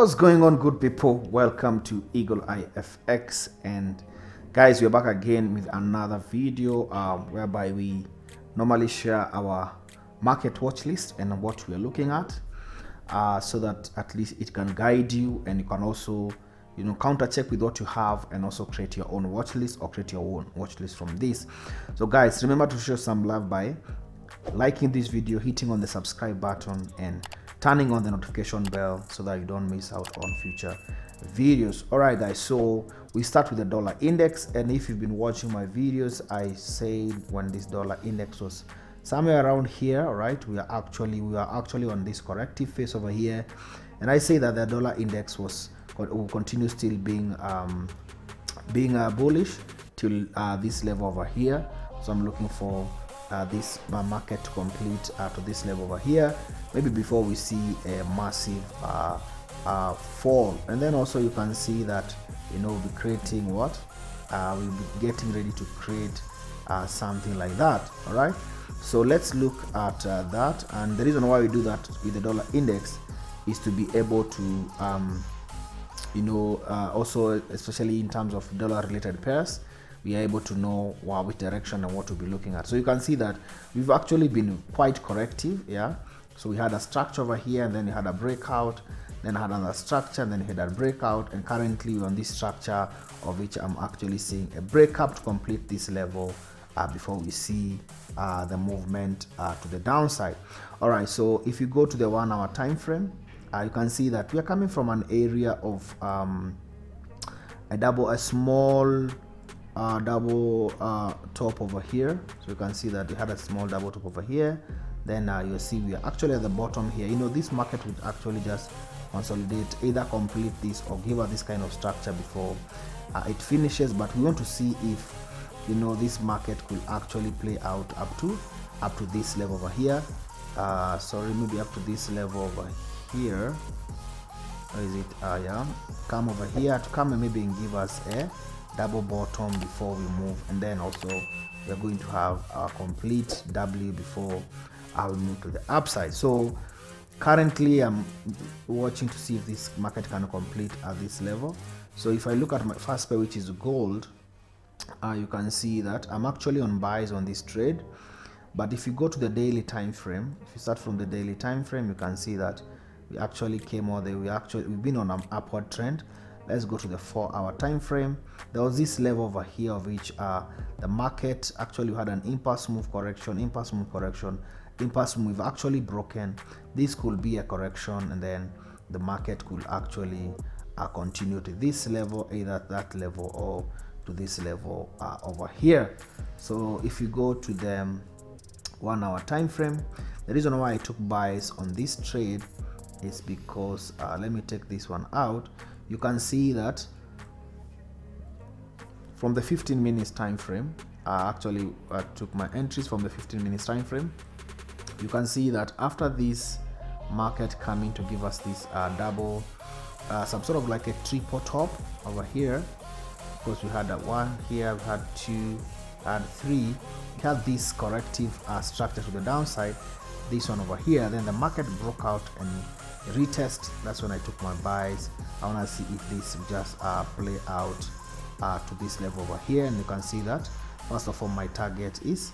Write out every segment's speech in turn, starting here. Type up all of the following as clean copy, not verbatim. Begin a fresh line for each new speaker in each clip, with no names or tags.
What's going on, good people? Welcome to EagleEyeFX, and guys, we're back again with another video whereby we normally share our market watch list and what we're looking at, so that at least it can guide you, and you can also counter check with what you have and also create your own watch list or create your own watch list from this. So guys, remember to show some love by liking this video, hitting on the subscribe button, and turning on the notification bell so that you don't miss out on future videos. All right guys, so we start with the dollar index, and if you've been watching my videos, I said when this dollar index was somewhere around here, all right, we are actually on this corrective phase over here, and I say that the dollar index will continue still being bullish till this level over here. So I'm looking for this market to complete to this level over here, maybe before we see a massive fall. And then also you can see that we'll be creating what we'll be getting ready to create something like that. All right, so let's look at that. And the reason why we do that with the dollar index is to be able to also, especially in terms of dollar related pairs, we are able to know which direction and what to be looking at. So you can see that we've actually been quite corrective. Yeah, so we had a structure over here, and then we had a breakout, then had another structure, and then we had a breakout, and currently we're on this structure, of which I'm actually seeing a breakup to complete this level before we see the movement to the downside. All right, so if you go to the 1 hour time frame, you can see that we are coming from an area of a small double top over here. So you can see that we had a small double top over here. Then you'll see we are actually at the bottom here. This market would actually just consolidate, either complete this or give us this kind of structure before it finishes. But we want to see if this market could actually play out up to this level over here. Sorry, maybe up to this level over here. Or is it yeah, come over here to come and maybe give us a double bottom before we move, and then also we're going to have a complete W before I will move to the upside. So currently I'm watching to see if this market can complete at this level. So if I look at my first pair, which is gold, you can see that I'm actually on buys on this trade. But if you go to the daily time frame, if you start from the daily time frame, you can see that we actually came all the way. We've been on an upward trend. Let's go to the 4 hour time frame. There was this level over here of which the market actually had an impulse move correction, impulse move actually broken. This could be a correction, and then the market could actually continue to this level, either that level or to this level over here. So if you go to the 1 hour time frame, the reason why I took buys on this trade is because let me take this one out. You can see that from the 15 minutes time frame, actually I took my entries from the 15 minutes time frame. You can see that after this market coming to give us this double, some sort of like a triple top over here, because we had one here, we had two, and three. We had this corrective structure to the downside, this one over here. Then the market broke out and retest. That's when I took my buys. I want to see if this just play out to this level over here, and you can see that first of all my target is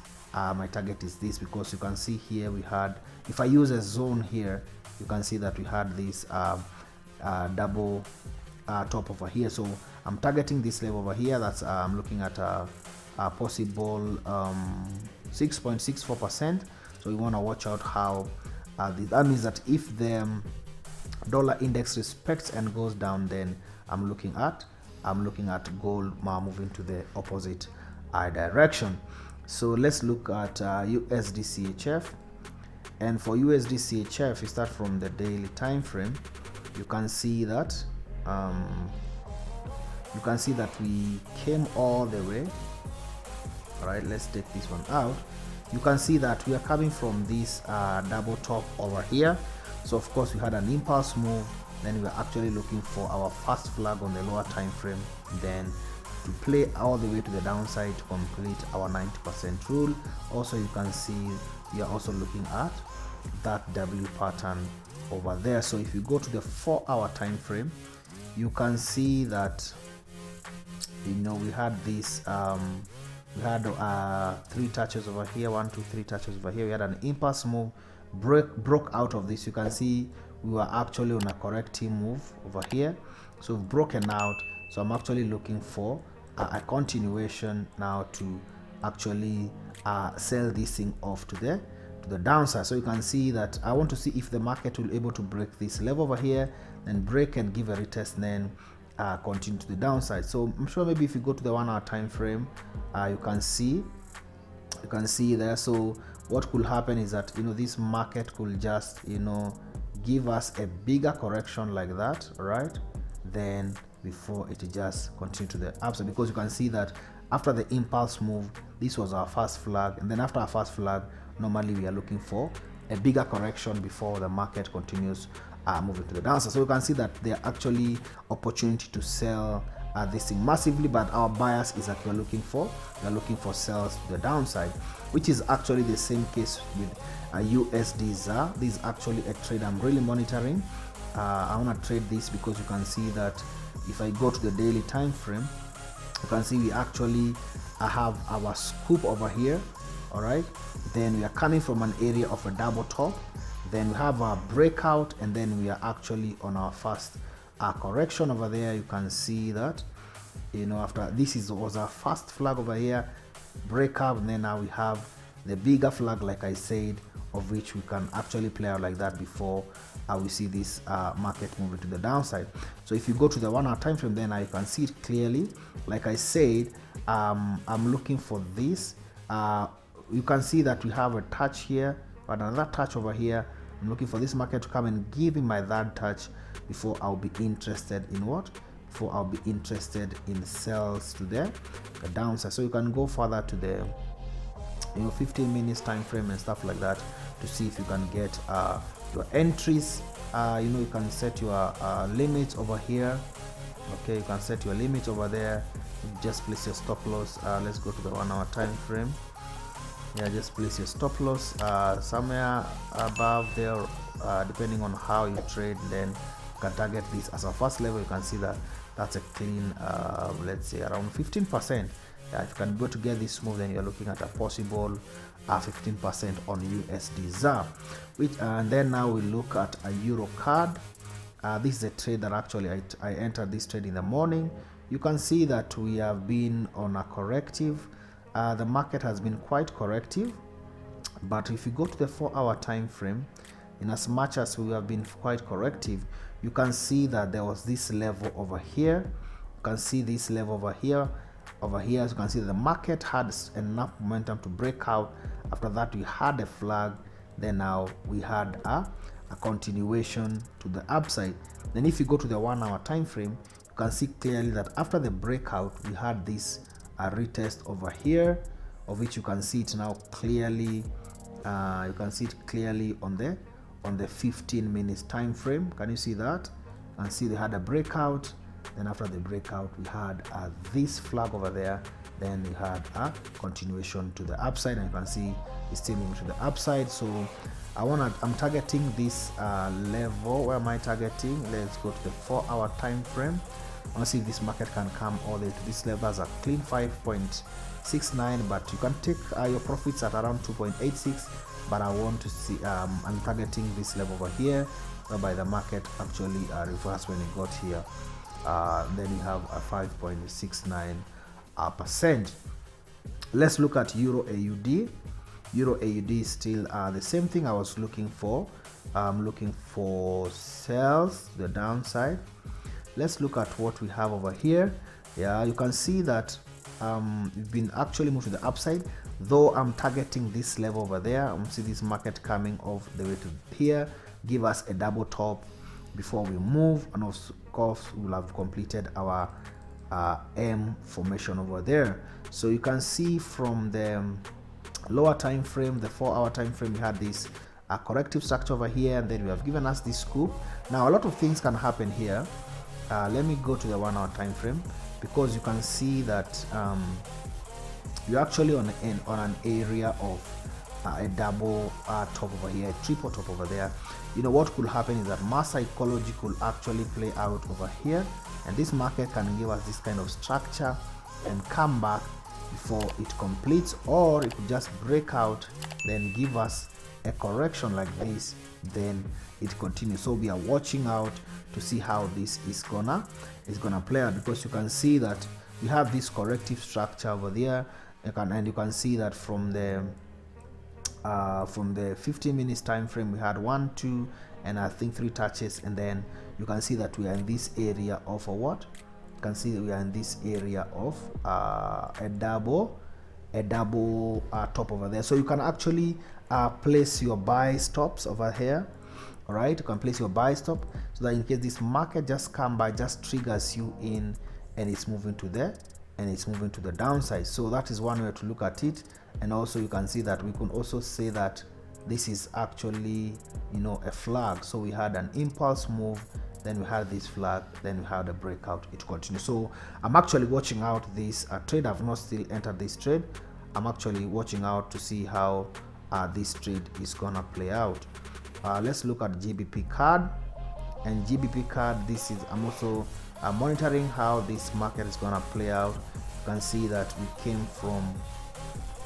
this, because you can see here we had, if I use a zone here, you can see that we had this double top over here. So I'm targeting this level over here. That's I'm looking at a possible 6.64%. so we want to watch out how that means that if the dollar index respects and goes down, then I'm looking at gold moving to the opposite direction. So let's look at USDCHF, and for USDCHF, you start from the daily time frame. You can see that we came all the way. All right, let's take this one out. You can see that we are coming from this double top over here. So of course we had an impulse move, then we are actually looking for our first flag on the lower time frame, then to play all the way to the downside to complete our 90% rule. Also you can see we are also looking at that W pattern over there. So if you go to the 4-hour time frame, you can see that, you know, we had this we had 3 touches over here, 1 2 3 touches over here. We had an impulse move, broke out of this. You can see we were actually on a corrective move over here, so we've broken out. So I'm actually looking for a continuation now to actually sell this thing off to the downside. So you can see that I want to see if the market will able to break this level over here, then break and give a retest, then continue to the downside. So I'm sure maybe if you go to the 1-hour time frame, you can see there. So what could happen is that, you know, this market could just, you know, give us a bigger correction like that, right? Then before it just continue to the upside, because you can see that after the impulse move, this was our first flag, and then after our first flag, normally we are looking for a bigger correction before the market continues moving to the downside. So you can see that there are actually opportunity to sell this thing massively, but our bias is that we're looking for sales to the downside, which is actually the same case with USDZAR. This is actually a trade I'm really monitoring. I want to trade this because you can see that if I go to the daily time frame, you can see we actually have our scoop over here. All right, then we are coming from an area of a double top, then we have our breakout, and then we are actually on our first correction over there. You can see that, you know, after this was our first flag over here, breakout, and then now we have the bigger flag, like I said, of which we can actually play out like that before we see this market moving to the downside. So if you go to the 1-hour time frame, then you can see it clearly. Like I said, I'm looking for this. You can see that we have a touch here, but another touch over here. I'm looking for this market to come and give me my third touch before I'll be interested in what? Before I'll be interested in sales to the downside. So you can go further to the, you know, 15 minutes time frame and stuff like that to see if you can get your entries. You know, you can set your limits over here. Okay, you can set your limits over there. Just place your stop loss. Let's go to the 1-hour time frame. Yeah, just place your stop loss somewhere above there, depending on how you trade. Then you can target this as a first level. You can see that that's a clean, let's say around 15%. Yeah, if you can go to get this move, then you're looking at a possible 15% on USDZAR. Which and then now we look at a EUROCAD. This is a trade that actually I entered this trade in the morning. You can see that we have been on a corrective. The market has been quite corrective, but if you go to the 4-hour time frame, in as much as we have been quite corrective, you can see that there was this level over here. You can see this level over here. As you can see, the market had enough momentum to break out. After that, we had a flag. Then now we had a continuation to the upside. Then if you go to the 1-hour time frame, you can see clearly that after the breakout, we had this retest over here, of which you can see it now clearly. You can see it clearly on the 15 minutes time frame. Can you see that? And see they had a breakout. Then after the breakout, we had this flag over there. Then we had a continuation to the upside, and you can see it's still moving to the upside. So I'm targeting this level. Where am I targeting? Let's go to the 4-hour time frame. I want to see if this market can come all the way to this level as a clean 5.69, but you can take your profits at around 2.86. But I want to see, I'm targeting this level over here, whereby the market actually reversed when it got here. Then you have a 5.69%. Let's look at EURAUD. EURAUD is still the same thing I was looking for. I'm looking for sales to the downside. Let's look at what we have over here. Yeah, you can see that we've been actually moved to the upside, though I'm targeting this level over there. I want to see this market coming off the way to here, give us a double top before we move, and of course we'll have completed our M formation over there. So you can see from the lower time frame, the 4-hour time frame, we had this corrective structure over here, and then we have given us this scoop. Now a lot of things can happen here. Let me go to the 1-hour time frame, because you can see that you're actually on an area of a double top over here, a triple top over there. You know what could happen is that mass psychology could actually play out over here, and this market can give us this kind of structure and come back before it completes, or it could just break out, then give us a correction like this, then it continues. So we are watching out to see how this is gonna play out, because you can see that we have this corrective structure over there, and you can see that from the 15 minutes time frame we had 1, 2, and I think 3 touches, and then you can see that we are in this area of a what? You can see that we are in this area of a double top over there. So you can actually place your buy stops over here. All right, you can place your buy stop, so that in case this market just come by, just triggers you in, and it's moving to there, and it's moving to the downside. So that is one way to look at it. And also you can see that we can also say that this is actually, you know, a flag. So we had an impulse move, then we had this flag, then we had a breakout, it continues. So I'm actually watching out this trade. I've not still entered this trade. I'm actually watching out to see how this trade is gonna play out. Let's look at GBPCAD, and GBPCAD, this is, I'm also monitoring how this market is gonna play out. You can see that we came from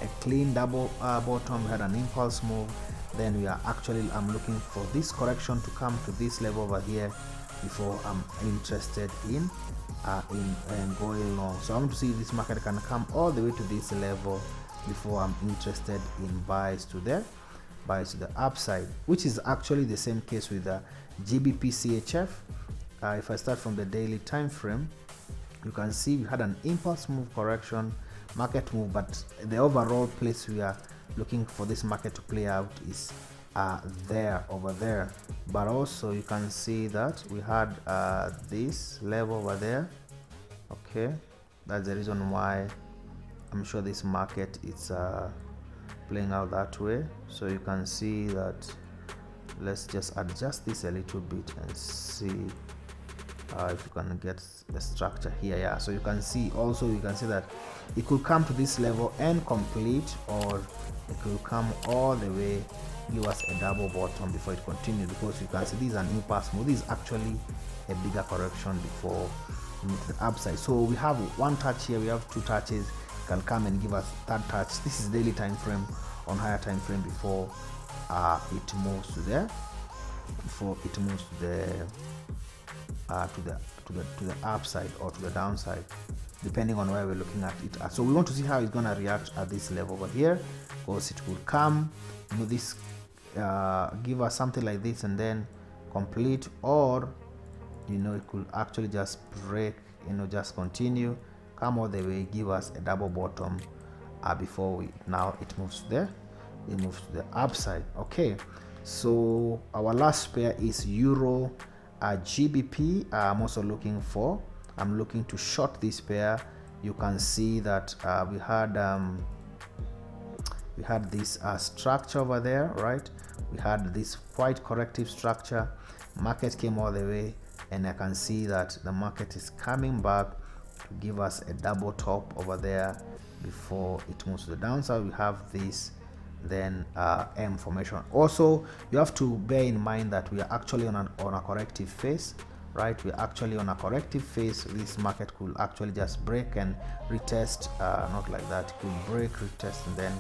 a clean double bottom, we had an impulse move, then we are actually, I'm looking for this correction to come to this level over here before I'm interested in going long. So I want to see if this market can come all the way to this level before I'm interested in buys to the upside, which is actually the same case with the GBPCHF. If I start from the daily time frame, you can see we had an impulse move, correction, market move, but the overall place we are looking for this market to play out is over there. But also you can see that we had this level over there. Okay, that's the reason why I'm sure this market is playing out that way. So you can see that, let's just adjust this a little bit and see if you can get the structure here. Yeah, so you can see, also you can see that it could come to this level and complete, or it could come all the way, give us a double bottom before it continues, because you can see this is an impulse move. This is actually a bigger correction before we move to the upside. So we have one touch here, we have 2 touches, it can come and give us 3rd touch. This is daily time frame on higher time frame before it moves to there, before it moves to the upside or to the downside, depending on where we're looking at it at. So we want to see how it's going to react at this level over here, because it will come, you know, this give us something like this and then complete, or you know, it could actually just break, you know, just continue, come all the way, give us a double bottom before now it moves there, it moves to the upside. Okay, so our last pair is Euro GBP. I'm also looking to short this pair. You can see that we had this structure over there, right? We had this quite corrective structure, market came all the way, and I can see that the market is coming back to give us a double top over there before it moves to the downside. We have this, then M formation. Also, you have to bear in mind that we are actually on a corrective phase, right? We're actually on a corrective phase. This market could actually just break and retest, not like that. It could break, retest, and then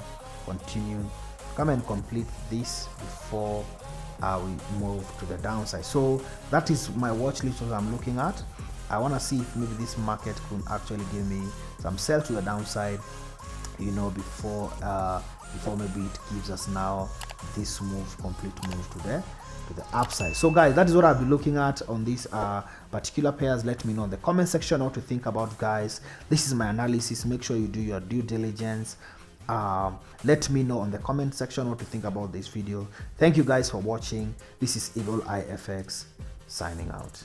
continue, come and complete this before we move to the downside. So that is my watch list that I'm looking at. I want to see if maybe this market could actually give me some sell to the downside, you know, before maybe it gives us now this move, complete move to the upside. So guys, that is what I'll be looking at on these particular pairs. Let me know in the comment section what to think about, guys. This is my analysis. Make sure you do your due diligence. Let me know in the comment section what to think about this video. Thank you guys for watching. This is EagleEyeFX signing out.